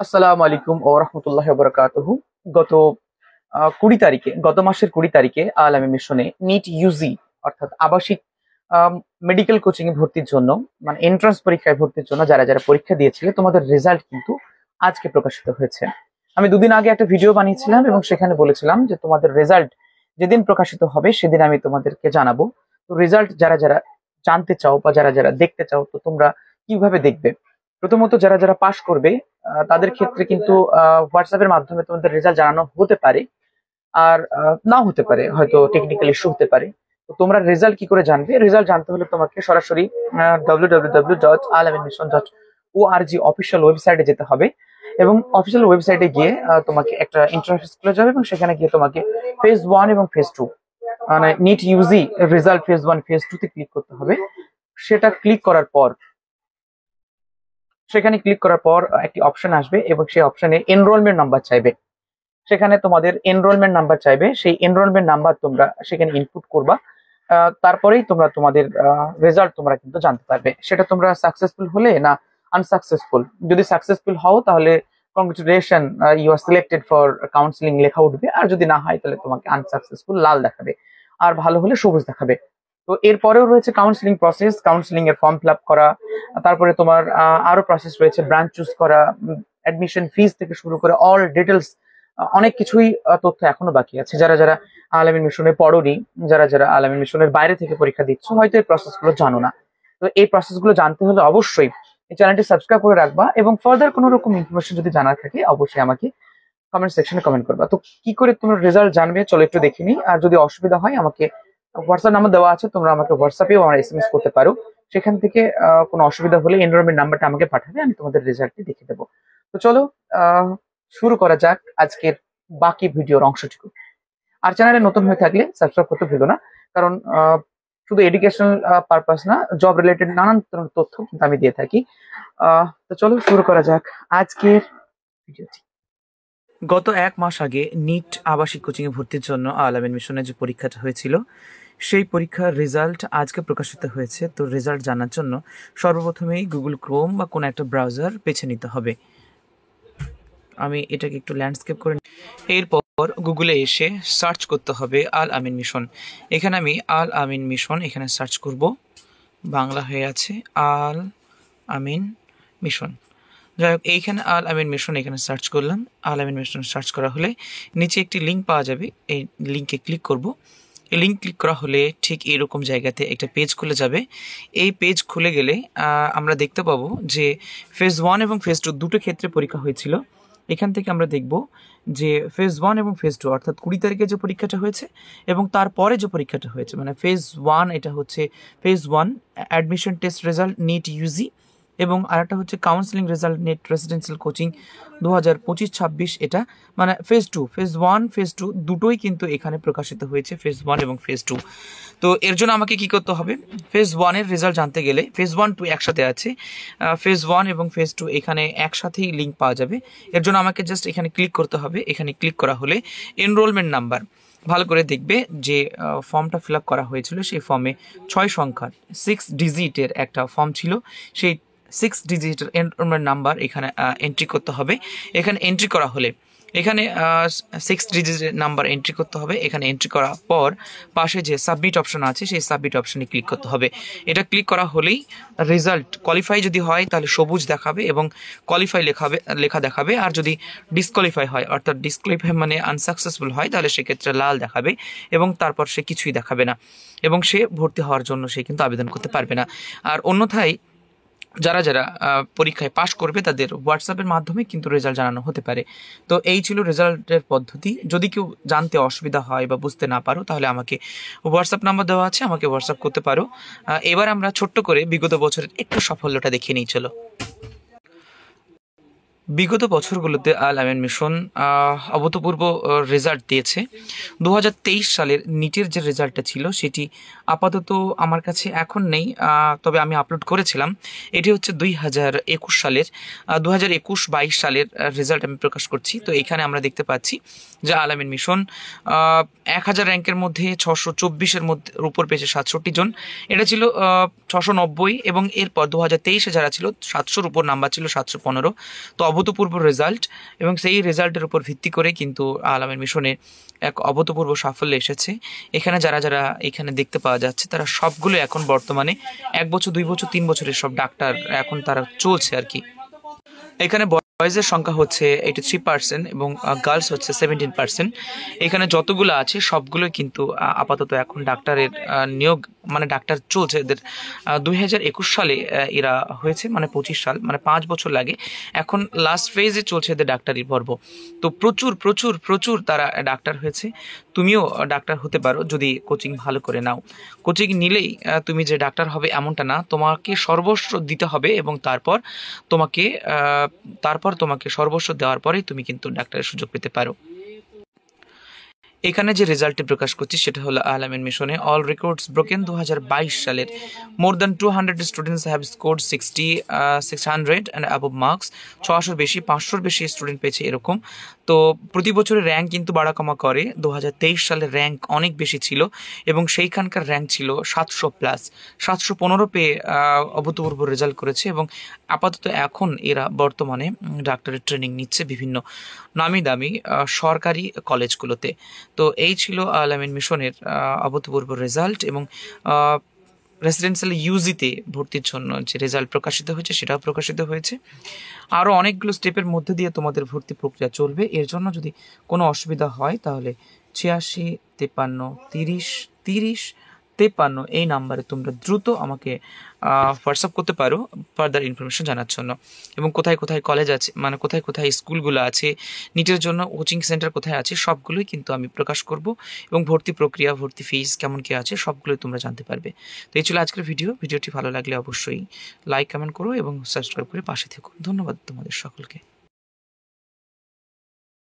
আসসালামু আলাইকুম ও রহমতুল্লাহি ওয়া বারাকাতুহু। গত 20 তারিখে, গত মাসের 20 তারিখে আল আমিন মিশনে নিট ইউজি অর্থাৎ আবাসিক মেডিকেল কোচিং এ ভর্তির জন্য, মানে এন্ট্রান্স পরীক্ষায় ভর্তির জন্য যারা যারা পরীক্ষা দিয়েছিলে তোমাদের রেজাল্ট কিন্তু আজকে প্রকাশিত হয়েছে। আমি দুদিন আগে একটা ভিডিও বানিয়েছিলাম এবং সেখানে বলেছিলাম যে তোমাদের রেজাল্ট যেদিন প্রকাশিত হবে সেদিন আমি তোমাদেরকে জানাবো। তো রেজাল্ট যারা যারা জানতে চাও বা যারা যারা দেখতে চাও, তো তোমরা কিভাবে দেখবে? প্রথমত যারা যারা পাশ করবে তাদের ক্ষেত্রে কিন্তু হোয়াটসঅ্যাপের মাধ্যমে তোমাদের রেজাল্ট জানানো হতে পারে, আর নাও হতে পারে, হয়তো টেকনিক্যাল ইস্যু হতে পারে। তো তোমরা রেজাল্ট কি করে জানবে? রেজাল্ট জানতে হলে তোমাকে সরাসরি www.alaminmission.org অফিসিয়াল ওয়েবসাইটে যেতে হবে এবং অফিসিয়াল ওয়েবসাইটে গিয়ে তোমাকে একটা ইন্টারফেস খুলে যাবে এবং সেখানে গিয়ে তোমাকে ফেজ 1 এবং ফেজ 2, মানে NEET UG result phase 1 phase 2 তে ক্লিক করতে হবে। সেটা ক্লিক করার পর সেখানে ক্লিক করার পর একটি অপশন আসবে এবং সেই অপশনে এনরোলমেন্ট নাম্বার চাইবে। সেখানে তোমাদের এনরোলমেন্ট নাম্বার চাইবে, সেই এনরোলমেন্ট নাম্বার তোমরা সেখানে ইনপুট করবা। তারপরেই তোমরা তোমাদের রেজাল্ট তোমরা কিন্তু জানতে পারবে, সেটা তোমরা সাকসেসফুল হলে না আনসাকসেসফুল। যদি সাকসেসফুল হও তাহলে congratulation, you are selected for counselling লেখা উঠবে, আর যদি না হয় তাহলে তোমাকে আনসাকসেসফুল লাল দেখাবে, আর ভালো হলে সবুজ দেখাবে। তো এরপরেও রয়েছে কাউন্সিলিং প্রসেস, কাউন্সিলিং এর ফর্ম ফিল আপ করা, তারপরে তোমার আরো প্রসেস রয়েছে, ব্রাঞ্চ চুজ করা, অ্যাডমিশন ফিস থেকে শুরু করে অল ডিটেলস, অনেক কিছুই তথ্য এখনো বাকি আছে। যারা যারা আল আমিন মিশনে পড়োনি, যারা যারা আল আমিন মিশনের বাইরে থেকে পরীক্ষা দিচ্ছ, হয়তো এই প্রসেস গুলো জানো না। তো এই প্রসেস গুলো জানতে হলে অবশ্যই এই চ্যানেলটি সাবস্ক্রাইব করে রাখবা এবং ফার্দার কোনো রকম ইনফরমেশন যদি জানার থাকে অবশ্যই আমাকে কমেন্ট সেকশনে কমেন্ট করবা। তো কি করে তোমরা রেজাল্ট জানবে চলো একটু দেখে নিই। আর যদি অসুবিধা হয় আমাকে হোয়াটসঅ্যাপ নাম্বার দেওয়া আছে, তোমরা আমাকে হোয়াটসঅ্যাপেও আমার এসএমএস করতে পারো। সেখান থেকে কোনো অসুবিধা হলে এনরোলমেন্ট নাম্বারটা আমাকে পাঠাবে, আমি তোমাদের রেজাল্টটি দেখে দেবো। তো চলো শুরু করা যাক আজকের বাকি ভিডিওর অংশটুকু। আর চ্যানেলে নতুন হয়ে থাকলে সাবস্ক্রাইব করতে ভুলো না, কারণ শুধু এডুকেশনাল পারপাস না, জব রিলেটেড নানান ধরনের তথ্য কিন্তু আমি দিয়ে থাকি। তো চলো শুরু করা যাক আজকের ভিডিওটি। গত 1 মাস আগে নিট আবাসিক কোচিং এ ভর্তির জন্য আল আমিন মিশনের যে পরীক্ষাটা হয়েছিল, সেই পরীক্ষার রেজাল্ট আজকে প্রকাশিত হয়েছে। তো রেজাল্ট জানার জন্য সর্বপ্রথমেই গুগল ক্রোম বা কোনো একটা ব্রাউজার বেছে নিতে হবে। আমি এটাকে একটু ল্যান্ডস্কেপ করে, এরপর গুগলে এসে সার্চ করতে হবে আল আমিন মিশন। এখানে আমি আল আমিন মিশন এখানে সার্চ করব, বাংলা হয়ে আছে আল আমিন মিশন। যাই হোক, এইখানে আল আমিন মিশন এখানে সার্চ করলাম। আল আমিন মিশন সার্চ করা হলে নিচে একটি লিঙ্ক পাওয়া যাবে, এই লিঙ্কে ক্লিক করব। এই লিঙ্ক ক্লিক করা হলে ঠিক এরকম জায়গাতে একটা পেজ খুলে যাবে। এই পেজ খুলে গেলে আমরা দেখতে পাবো যে ফেজ 1 এবং ফেজ 2 দুটো ক্ষেত্রে পরীক্ষা হয়েছিল। এখান থেকে আমরা দেখব যে ফেজ 1 এবং ফেজ 2 অর্থাৎ 20 তারিখে যে পরীক্ষাটা হয়েছে এবং তারপরে যে পরীক্ষাটা হয়েছে, মানে ফেজ 1 এটা হচ্ছে phase 1 admission test result NEET UG, এবং আরেকটা হচ্ছে counselling result net residential coaching 2025-26। এটা মানে ফেজ 1 ফেজ 2 দুটোই কিন্তু এখানে প্রকাশিত হয়েছে, ফেজ 1 এবং ফেজ 2। তো এর জন্য আমাকে কি করতে হবে? ফেজ 1 এর রেজাল্ট জানতে গেলে ফেজ 1 2 একসাথে আছে, ফেজ 1 এবং ফেজ 2 এখানে একসাথেই লিঙ্ক পাওয়া যাবে। এর জন্য আমাকে জাস্ট এখানে ক্লিক করতে হবে। এখানে ক্লিক করা হলে এনরোলমেন্ট নাম্বার, ভালো করে দেখবে যে ফর্মটা ফিল আপ করা হয়েছিল সেই ফর্মে 6 সংখ্যার 6 ডিজিটের একটা ফর্ম ছিল, সেই 6 ডিজিটের এনরোলমেন্ট নাম্বার এখানে এন্ট্রি করতে হবে। এখানে এন্ট্রি করা হলে এখানে 6 ডিজিটের নাম্বার এন্ট্রি করতে হবে। এখানে এন্ট্রি করার পর পাশে যে সাবমিট অপশন আছে সেই সাবমিট অপশনে ক্লিক করতে হবে। এটা ক্লিক করা হলেই রেজাল্ট কোয়ালিফাই যদি হয় তাহলে সবুজ দেখাবে এবং কোয়ালিফাই লেখা দেখাবে, আর যদি ডিসকোয়ালিফাই হয় অর্থাৎ ডিসকোয়ালিফাই মানে আনসাকসেসফুল হয় তাহলে সেক্ষেত্রে লাল দেখাবে এবং তারপর সে কিছুই দেখাবে না এবং সে ভর্তি হওয়ার জন্য সে কিন্তু আবেদন করতে পারবে না। আর অন্যথায় যারা যারা পরীক্ষায় পাশ করবে তাদের হোয়াটসঅ্যাপের মাধ্যমে কিন্তু রেজাল্ট জানানো হতে পারে। তো এই ছিল রেজাল্টের পদ্ধতি। যদি কেউ জানতে অসুবিধা হয় বা বুঝতে না পারো তাহলে আমাকে হোয়াটসঅ্যাপ নাম্বার দেওয়া আছে, আমাকে হোয়াটসঅ্যাপ করতে পারো। এবার আমরা ছোট্ট করে বিগত বছরের একটু সাফল্যটা দেখিয়ে নিই চলো। বিগত বছরগুলোতে আল আমিন মিশন অভূতপূর্ব রেজাল্ট দিয়েছে। 2023 সালের নিটের যে রেজাল্টটা ছিল সেটি আপাতত আমার কাছে এখন নেই, তবে আমি আপলোড করেছিলাম। এটি হচ্ছে 2021 সালের 2021-22 সালের রেজাল্ট আমি প্রকাশ করছি। তো এখানে আমরা দেখতে পাচ্ছি যে আল আমিন মিশন 1000 র্যাঙ্কের মধ্যে 624-এর মধ্যে উপর পেয়েছে 67 জন। এটা ছিল 690, এবং এরপর 2023-এ যারা ছিল 700-র উপর নাম্বার ছিল 715। তো অভূতপূর্ব রেজাল্ট, এবং সেই রেজাল্টের উপর ভিত্তি করে কিন্তু আল আমিন মিশনে এক অভূতপূর্ব সাফল্য এসেছে। এখানে যারা যারা এখানে দেখতে পাওয়া যাচ্ছে তারা সবগুলো এখন বর্তমানে 1 বছর 2 বছর 3 বছরের সব ডাক্তার এখন তারা চলছে আর কি। এখানে বয়েজের সংখ্যা হচ্ছে 83% এবং গার্লস হচ্ছে 17%। এখানে যতগুলো আছে সবগুলো কিন্তু আপাতত এখন ডাক্তারের নিয়োগ, মানে ডাক্তার চলছে এদের। 2021 সালে এরা হয়েছে, মানে 25 সাল, মানে 5 বছর লাগে। এখন লাস্ট ফেজে চলছে এদের ডাক্তারি পর্ব। তো প্রচুর প্রচুর প্রচুর তারা ডাক্তার হয়েছে। তুমিও ডাক্তার হতে পারো যদি কোচিং ভালো করে নাও। কোচিং নিলেই তুমি যে ডাক্তার হবে এমনটা না, তোমাকে সর্বস্ব দিতে হবে এবং তারপর তোমাকে সর্বস্ব দেওয়ার পরেই তুমি কিন্তু ডাক্তারের সুযোগ পেতে পারো। এখানে যে রেজাল্টটি প্রকাশ করছি সেটা হলো আল আমিন মিশনে অল রেকর্ডস ব্রোকেন 2022 সালের। More than 200 students have scored 600 and above marks. 600 বেশি, 500 বেশি স্টুডেন্ট পেয়েছে এরকম। তো প্রতি বছরের র্যাঙ্ক কিন্তু বাড়া কমা করে। 2023 সালের র্যাঙ্ক অনেক বেশি ছিল এবং সেইখানকার র্যাঙ্ক ছিল 700+। 715 পেয়ে অভূতপূর্ব রেজাল্ট করেছে এবং আপাতত এখন এরা বর্তমানে ডাক্তারের ট্রেনিং নিচ্ছে বিভিন্ন নামি দামি সরকারি কলেজগুলোতে। তো এই ছিল আল আমিন মিশনের অভূতপূর্ব রেজাল্ট এবং রেসিডেন্সিয়াল ইউজিতে ভর্তির জন্য যে রেজাল্ট প্রকাশিত হয়েছে সেটাও প্রকাশিত হয়েছে। আরও অনেকগুলো স্টেপের মধ্যে দিয়ে তোমাদের ভর্তি প্রক্রিয়া চলবে। এর জন্য যদি কোনো অসুবিধা হয় তাহলে 86 53 30 30 53 এই নাম্বারে তোমরা দ্রুত আমাকে হোয়াটসঅ্যাপ করতে পারো ফার্দার ইনফরমেশন জানার জন্য। এবং কোথায় কোথায় কলেজ আছে, মানে কোথায় কোথায় স্কুলগুলো আছে, নিটের জন্য কোচিং সেন্টার কোথায় আছে, সবগুলোই কিন্তু আমি প্রকাশ করব এবং ভর্তি প্রক্রিয়া, ভর্তি ফিস কেমন কি আছে সবগুলোই তোমরা জানতে পারবে। তো এই ছিল আজকের ভিডিওটি ভালো লাগলে অবশ্যই লাইক কমেন্ট করো এবং সাবস্ক্রাইব করে পাশে থেকো। ধন্যবাদ তোমাদের সকলকে।